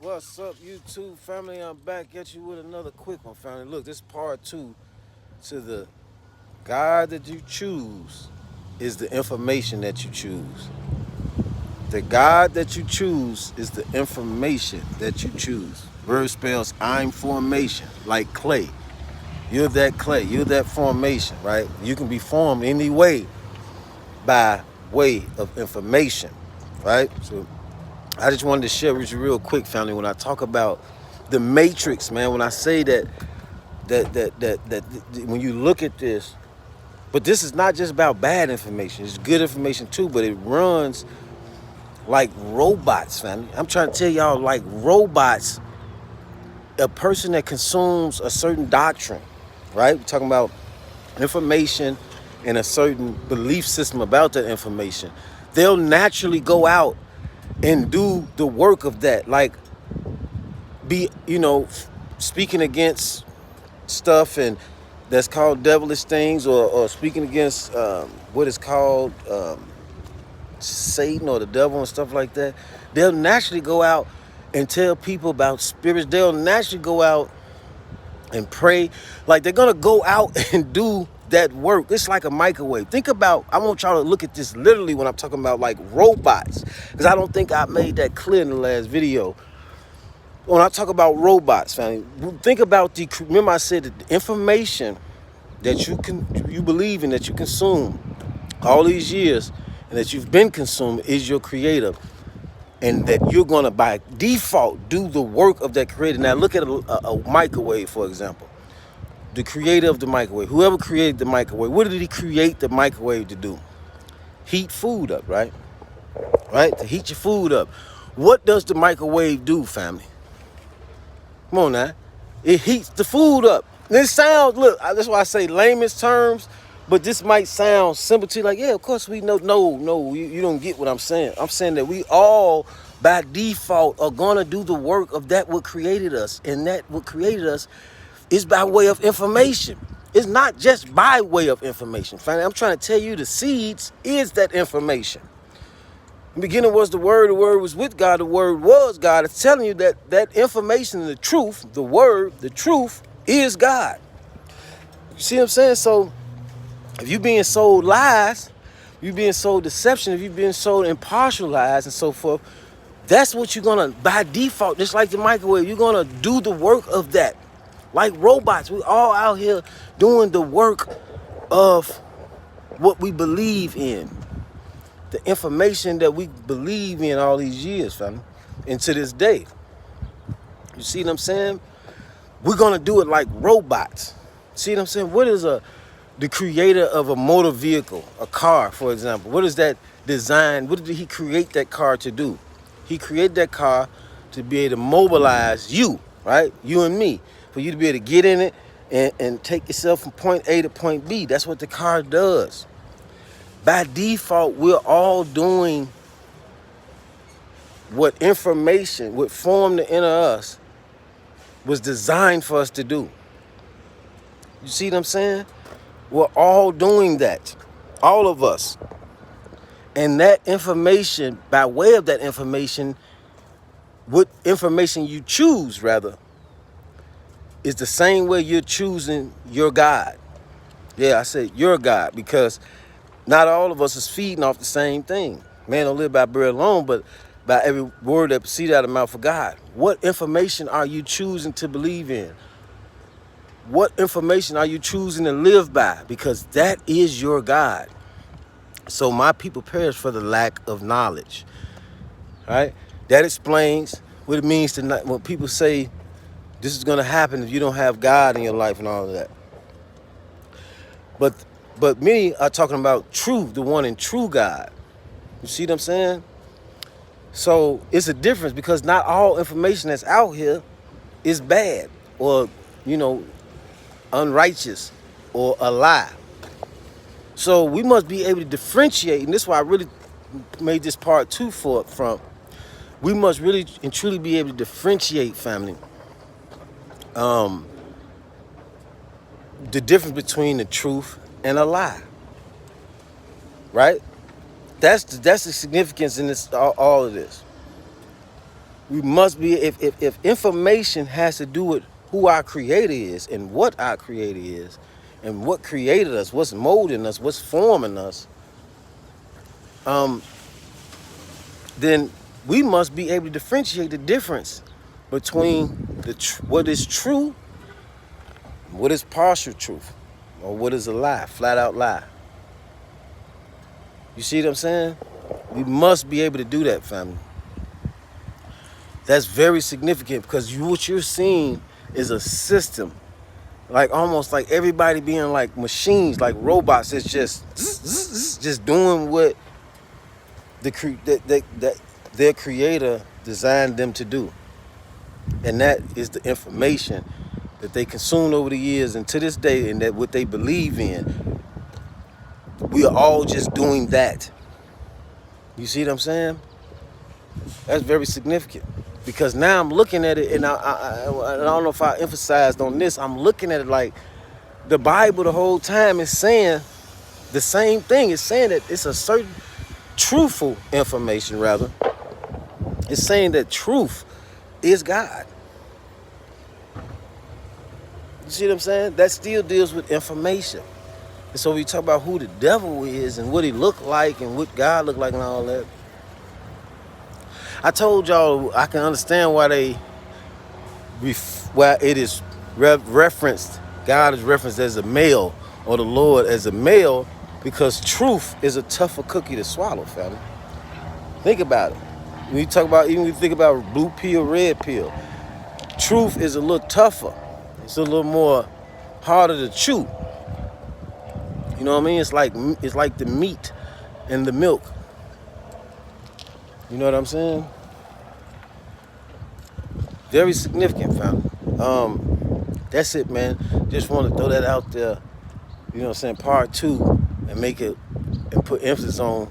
What's up, YouTube family? I'm back at you with another quick one, family. Look, this is part two to the God that you choose is the information that you choose. The God that you choose is the information that you choose. Word spells I'm formation, like clay. You're that clay, you're that formation, right? You can be formed any way by way of information, right? So I just wanted to share with you real quick, family, when I talk about the matrix, man, when I say that when you look at this, but this is not just about bad information, it's good information too, but it runs like robots, family. I'm trying to tell y'all, like robots, a person that consumes a certain doctrine, right? We're talking about information and a certain belief system about that information. They'll naturally go out and do the work of that, like be, speaking against stuff and that's called devilish things, or speaking against what is called Satan or the devil and stuff like that. They'll naturally go out and tell people about spirits. They'll naturally go out and pray. Like they're gonna go out and do that work. It's like a microwave. Think about, I want y'all to look at this literally when I'm talking about like robots, because I don't think I made that clear in the last video. When I talk about robots, family, think about remember I said that the information that you believe in, that you consume all these years, and that you've been consuming is your creator, and that you're gonna by default do the work of that creator. Now look at a microwave, for example. The creator of the microwave, whoever created the microwave, what did he create the microwave to do? Heat food up, right? Right? To heat your food up. What does the microwave do, family? Come on now. It heats the food up. This sounds, look, that's why I say layman's terms, but this might sound simple to you, like, yeah, of course we know. No, you don't get what I'm saying. I'm saying that we all, by default, are gonna do the work of that what created us. And that what created us is by way of information. It's not just by way of information. Finally, I'm trying to tell you the seeds is that information. In the beginning was the Word was with God, the Word was God. It's telling you that that information, the truth, the Word, the truth is God. You see what I'm saying? So if you're being sold lies, you're being sold deception, if you're being sold impartial lies and so forth, that's what you're gonna, by default, just like the microwave, you're gonna do the work of that. Like robots, we all out here doing the work of what we believe in. The information that we believe in all these years, family, and to this day. You see what I'm saying? We're gonna do it like robots. See what I'm saying? What is the creator of a motor vehicle, a car, for example? What is that design? What did he create that car to do? He created that car to be able to mobilize you, right? You and me, for you to be able to get in it and take yourself from point A to point B. That's what the car does. By default, we're all doing what formed the inner us was designed for us to do. You see what I'm saying? We're all doing that. All of us. And that information, by way of that information, what information you choose, rather, is the same way you're choosing your God. Yeah, I said your God, because not all of us is feeding off the same thing. Man don't live by bread alone, but by every word that proceeds out of the mouth of God. What information are you choosing to believe in? What information are you choosing to live by? Because that is your God. So my people perish for the lack of knowledge. Right? That explains what it means to not, when people say this is going to happen if you don't have God in your life and all of that. But many are talking about true, the one and true God. You see what I'm saying? So it's a difference, because not all information that's out here is bad or, unrighteous or a lie. So we must be able to differentiate, and this is why I really made this part two from. We must really and truly be able to differentiate, family, the difference between the truth and a lie. Right? That's the significance in this all of this. We must be, if information has to do with who our creator is and what our creator is and what created us, what's molding us, what's forming us, then we must be able to differentiate the difference between what is true, what is partial truth, or what is a lie, flat out lie. You see what I'm saying? We must be able to do that, family. That's very significant because what you're seeing is a system, like almost like everybody being like machines, like robots. It's just doing what their creator designed them to do, and that is the information that they consumed over the years and to this day, and that what they believe in. We are all just doing that. You see what I'm saying? That's very significant. Because now I'm looking at it, and I don't know if I emphasized on this, I'm looking at it like the Bible the whole time is saying the same thing. It's saying that it's a certain truthful information, rather. It's saying that truth is God. You see what I'm saying? That still deals with information. And so we talk about who the devil is and what he looked like and what God looked like and all that. I told y'all I can understand why it is referenced, God is referenced as a male, or the Lord as a male, because truth is a tougher cookie to swallow, family. Think about it. When you talk about, even when you think about blue pill, red pill, truth is a little tougher. It's a little more harder to chew. You know what I mean? It's like the meat and the milk. You know what I'm saying? Very significant, family. That's it, man. Just want to throw that out there. You know what I'm saying? Part 2, and make it and put emphasis on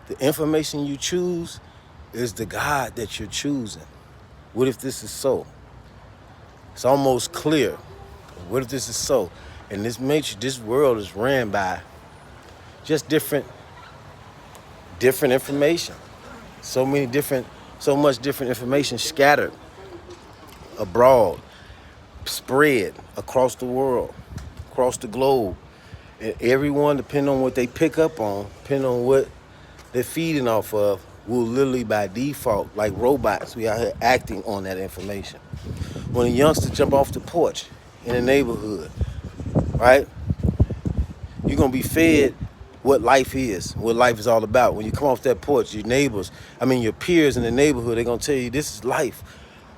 the information you choose is the God that you're choosing. What if this is so? It's almost clear. What if this is so? And this world is ran by just different information. So much different information scattered abroad, spread across the world, across the globe. And everyone, depending on what they pick up on, depending on what they're feeding off of, will literally by default, like robots, we out here acting on that information. When a youngster jump off the porch in the neighborhood, right? You're going to be fed what life is, what life is all about. When you come off that porch, your peers in the neighborhood, they're going to tell you this is life.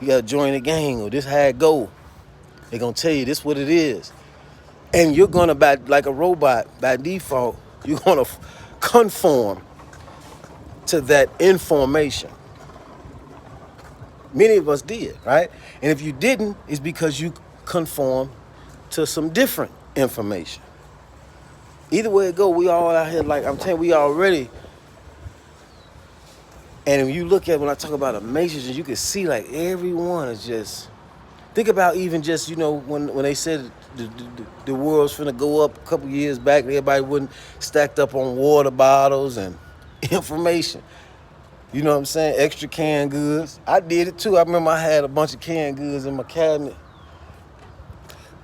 You got to join a gang, or this how it go. They're going to tell you this what it is. And you're going to, like a robot, by default, you're going to conform to that information. Many of us did, right? And if you didn't, it's because you conform to some different information. Either way it go, we all out here, like I'm telling you, we already. And if you look at, when I talk about a matrix, you can see like everyone is just, think about even just, when they said the world's finna go up a couple years back, everybody wasn't stacked up on water bottles and information. You know what I'm saying? Extra canned goods. I did it too. I remember I had a bunch of canned goods in my cabinet.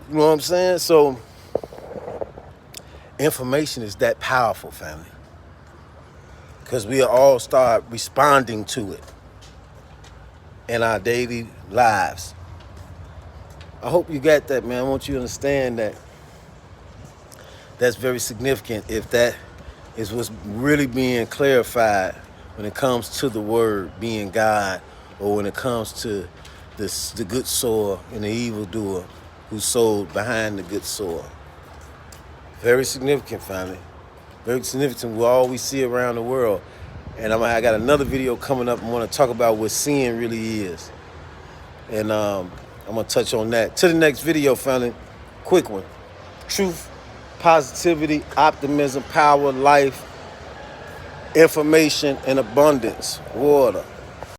You know what I'm saying? So information is that powerful, family. Because we all start responding to it in our daily lives. I hope you got that, man. I want you to understand that that's very significant if that is what's really being clarified when it comes to the word being God, or when it comes to the good soil and the evildoer who's sold behind the good soil. Very significant, family. Very significant with all we see around the world. And I got another video coming up. I want to talk about what seeing really is. And I'm going to touch on that. To the next video, family. Quick one. Truth, positivity, optimism, power, life, information, and abundance. Water.